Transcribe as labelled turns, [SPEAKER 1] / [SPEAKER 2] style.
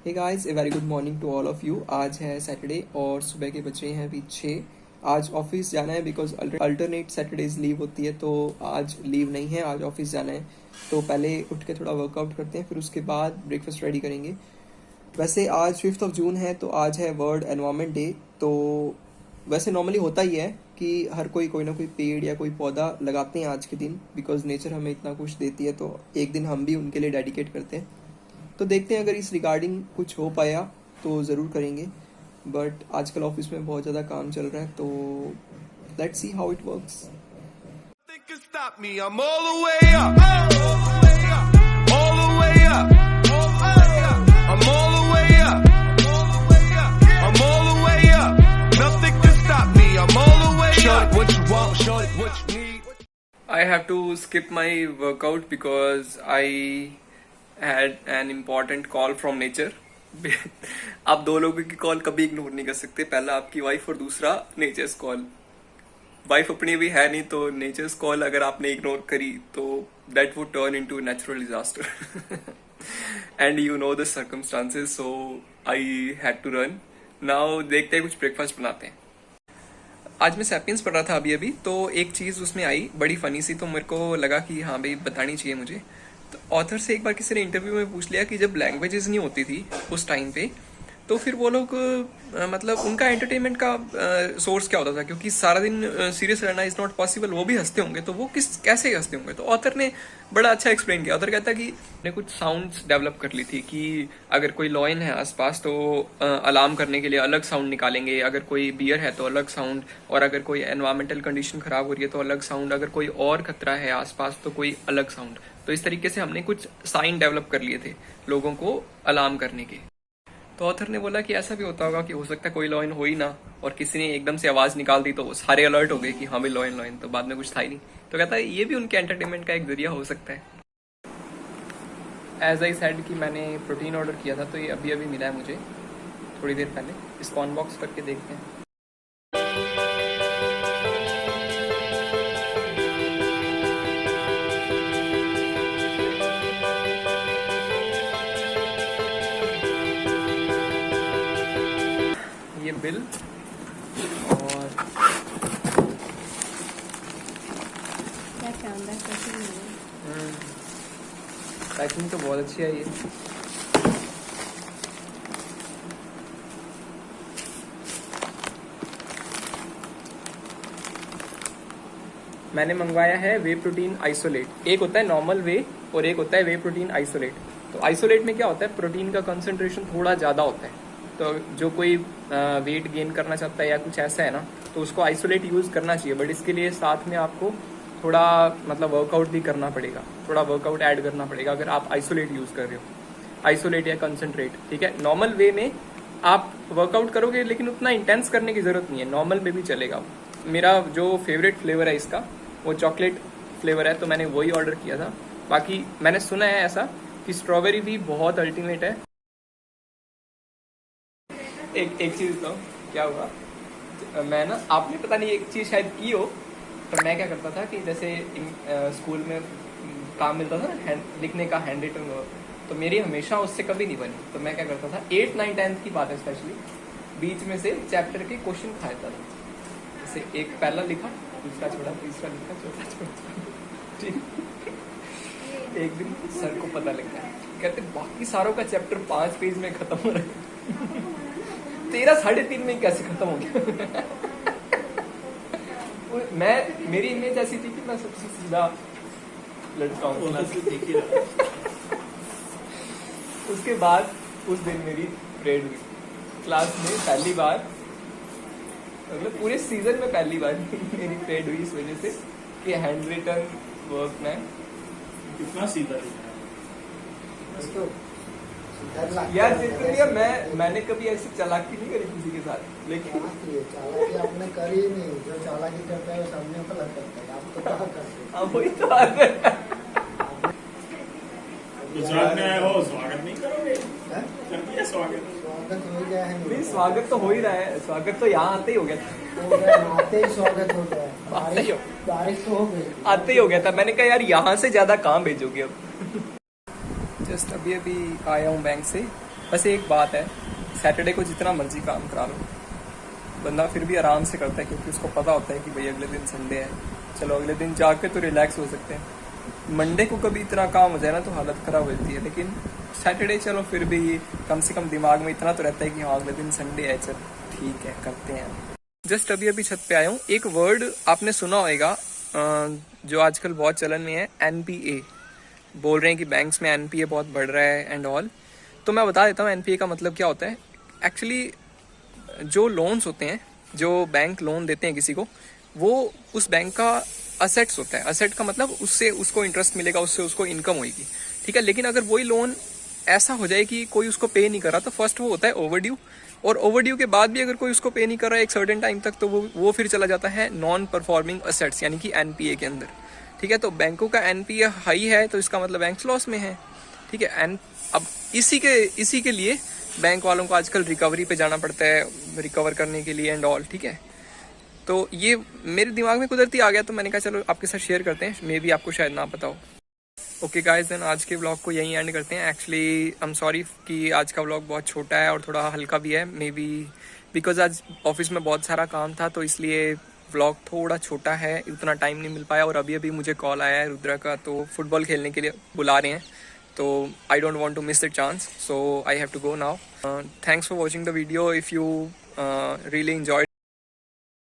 [SPEAKER 1] Hey guys, a very good morning to all of you. आज है Saturday और सुबह के बज रहे हैं अभी 6। आज ऑफिस जाना है बिकॉज अल्टरनेट सैटरडेज लीव होती है, तो आज लीव नहीं है, आज ऑफिस जाना है। तो पहले उठ के थोड़ा वर्कआउट करते हैं, फिर उसके बाद ब्रेकफास्ट रेडी करेंगे। वैसे आज 5 जून है, तो आज है वर्ल्ड एनवायरनमेंट डे। तो वैसे नॉर्मली होता ही है कि हर कोई ना कोई पेड़ या कोई पौधा लगाते हैं आज के दिन, बिकॉज नेचर हमें इतना कुछ देती है, तो एक दिन हम भी उनके लिए डेडिकेट करते हैं। तो देखते हैं अगर इस रिगार्डिंग कुछ हो पाया तो ज़रूर करेंगे, बट आजकल ऑफिस में बहुत ज़्यादा काम चल रहा है, तो let's see how it works. I have to skip my workout because I had an important call from nature. आप दो लोगों की कॉल कभी इग्नोर नहीं कर सकते, पहला आपकी वाइफ और दूसरा नेचर्स कॉल। वाइफ अपनी भी है नहीं, तो नेचर्स कॉल अगर आपने इग्नोर करी तो that would turn into natural disaster and you know the circumstances, so I had to run. Now देखते हैं, कुछ ब्रेकफास्ट बनाते हैं। आज मैं सैपियंस पढ़ रहा था अभी तो एक चीज़ उसमें आई बड़ी फनी सी, तो मेरे को लगा कि हाँ भाई बतानी चाहिए मुझे। तो ऑथर से एक बार किसी ने इंटरव्यू में पूछ लिया कि जब लैंग्वेजेस नहीं होती थी उस टाइम पे, तो फिर वो लोग मतलब उनका एंटरटेनमेंट का सोर्स क्या होता था, क्योंकि सारा दिन सीरियस रहना इज़ नॉट पॉसिबल। वो भी हंसते होंगे, तो वो कैसे हंसते होंगे। तो ऑथर ने बड़ा अच्छा एक्सप्लेन किया। ऑथर कहता कि ने कुछ साउंड्स डेवलप कर ली थी कि अगर कोई लॉयन है आसपास तो अलार्म करने के लिए अलग साउंड निकालेंगे, अगर कोई बियर है तो अलग साउंड, और अगर कोई एनवायरमेंटल कंडीशन खराब हो रही है तो अलग साउंड, अगर कोई और खतरा है आसपास तो कोई अलग साउंड। तो इस तरीके से हमने कुछ साइन डेवलप कर लिए थे लोगों को अलार्म करने के। तो ऑथर ने बोला कि ऐसा भी होता होगा कि हो सकता है कोई लॉयन हो ही ना, और किसी ने एकदम से आवाज निकाल दी तो वो सारे अलर्ट हो गए कि हाँ भाई लॉयन लॉयन, तो बाद में कुछ था ही नहीं। तो कहता है ये भी उनके एंटरटेनमेंट का एक जरिया हो सकता है। एज आई सेड कि मैंने प्रोटीन ऑर्डर किया था, तो ये अभी अभी मिला है मुझे थोड़ी देर पहले। इसको अनबॉक्स करके देखते हैं। ये बिल और
[SPEAKER 2] क्या शानदार पैकिंग है।
[SPEAKER 1] पैकिंग तो बहुत अच्छी है ये। मैंने मंगवाया है वे प्रोटीन आइसोलेट। एक होता है नॉर्मल वे और एक होता है वे प्रोटीन आइसोलेट। तो आइसोलेट में क्या होता है, प्रोटीन का कंसंट्रेशन थोड़ा ज़्यादा होता है। तो जो कोई वेट गेन करना चाहता है या कुछ ऐसा है ना, तो उसको आइसोलेट यूज़ करना चाहिए। बट इसके लिए साथ में आपको थोड़ा मतलब वर्कआउट भी करना पड़ेगा, थोड़ा वर्कआउट ऐड करना पड़ेगा अगर आप आइसोलेट यूज़ कर रहे हो, आइसोलेट या कंसंट्रेट। ठीक है, नॉर्मल वे में आप वर्कआउट करोगे लेकिन उतना इंटेंस करने की ज़रूरत नहीं है, नॉर्मल में भी चलेगा। मेरा जो फेवरेट फ्लेवर है इसका वो चॉकलेट फ्लेवर है, तो मैंने वही ऑर्डर किया था। बाकी मैंने सुना है ऐसा कि स्ट्रॉबेरी भी बहुत अल्टीमेट है। एक चीज तो क्या हुआ, मैं ना, आपने पता नहीं एक चीज शायद की हो, तो मैं क्या करता था कि जैसे स्कूल में काम मिलता था ना लिखने का, हैंड रिटन वर्क, तो मेरी हमेशा उससे कभी नहीं बनी। तो मैं क्या करता था, 8, 9, 10 की बात है स्पेशली, बीच में से चैप्टर के क्वेश्चन खाता था। जैसे एक पहला लिखा, दूसरा छोड़ा, तीसरा लिखा, चौथा छोड़ा। ठीक। एक दिन सर को पता लग गया, कहते बाकी सारों का चैप्टर 5 पेज में खत्म हो रहा है, तेरा 3.5 में कैसे खत्म हो गया। मेरी इमेज ऐसी थी कि मैं सबसे सीधा लड़का हूँ। उसके बाद उस दिन मेरी परेड हुई क्लास में, पहली बार, मतलब पूरे सीजन में पहली बार मेरी परेड हुई, इस वजह से कि हैंड रिटन वर्क में
[SPEAKER 3] कितना सीधा
[SPEAKER 1] यार जितनी मैंने कभी ऐसी चालाकी नहीं करी किसी के साथ, लेकिन
[SPEAKER 4] चालाकी आपने करी नहीं। जो चालाकी करता है वो सामने गलत करता है, आप तो क्या करते हैं।
[SPEAKER 1] वही तो बात है।
[SPEAKER 3] गुजरात में आए हो, स्वागत नहीं करोगे? स्वागत
[SPEAKER 4] हो गया है।
[SPEAKER 1] नहीं, स्वागत तो हो ही रहा है, स्वागत तो यहाँ आते ही हो गया था।
[SPEAKER 4] आते ही स्वागत हो गया, बारिश तो हो गई,
[SPEAKER 1] आते ही हो गया था। मैंने कहा यार यहाँ से ज्यादा कहाँ भेजोगे अब। जस्ट अभी आया हूँ बैंक से, बस एक बात है, सैटरडे को जितना मर्जी काम करा लो, बंदा फिर भी आराम से करता है क्योंकि उसको पता होता है कि भाई अगले दिन संडे है, चलो अगले दिन जाके तो रिलैक्स हो सकते हैं। मंडे को कभी इतना काम हो जाए ना तो हालत ख़राब हो जाती है, लेकिन सैटरडे चलो फिर भी कम से कम दिमाग में इतना तो रहता है कि हाँ अगले दिन संडे है, चल ठीक है करते हैं। जस्ट अभी अभी छत पे आया हूँ। एक वर्ड आपने सुना होगा जो आजकल बहुत चलन में है, NPA। बोल रहे हैं कि बैंक्स में NPA बहुत बढ़ रहा है एंड ऑल। तो मैं बता देता हूँ NPA का मतलब क्या होता है। एक्चुअली जो लोन्स होते हैं, जो बैंक लोन देते हैं किसी को, वो उस बैंक का असेट्स होता है। असेट का मतलब उससे उसको इंटरेस्ट मिलेगा, उससे उसको इनकम होगी, ठीक है। लेकिन अगर वही लोन ऐसा हो जाए कि कोई उसको पे नहीं कर रहा, तो फर्स्ट वो होता है ओवरड्यू, और ओवरड्यू के बाद भी अगर कोई उसको पे नहीं कर रहा है एक सर्टेन टाइम तक, तो वो फिर चला जाता है नॉन परफॉर्मिंग असेट्स यानी कि NPA के अंदर, ठीक है। तो बैंकों का NPA हाई है तो इसका मतलब बैंक लॉस में है, ठीक है। एंड अब इसी के लिए बैंक वालों को आजकल रिकवरी पे जाना पड़ता है, रिकवर करने के लिए एंड ऑल, ठीक है। तो ये मेरे दिमाग में कुदरती आ गया, तो मैंने कहा चलो आपके साथ शेयर करते हैं, मे बी आपको शायद ना पता हो। ओके गाइस, देन आज के व्लॉग को यहीं एंड करते हैं। एक्चुअली आई एम सॉरी कि आज का व्लॉग बहुत छोटा है और थोड़ा हल्का भी है, मे बी बिकॉज आज ऑफिस में बहुत सारा काम था, तो इसलिए व्लॉग थोड़ा छोटा है, उतना टाइम नहीं मिल पाया। और अभी अभी मुझे कॉल आया है रुद्रा का, तो फुटबॉल खेलने के लिए बुला रहे हैं, तो I don't want to miss the chance, so I have to go now. Thanks for watching the video. If you really enjoyed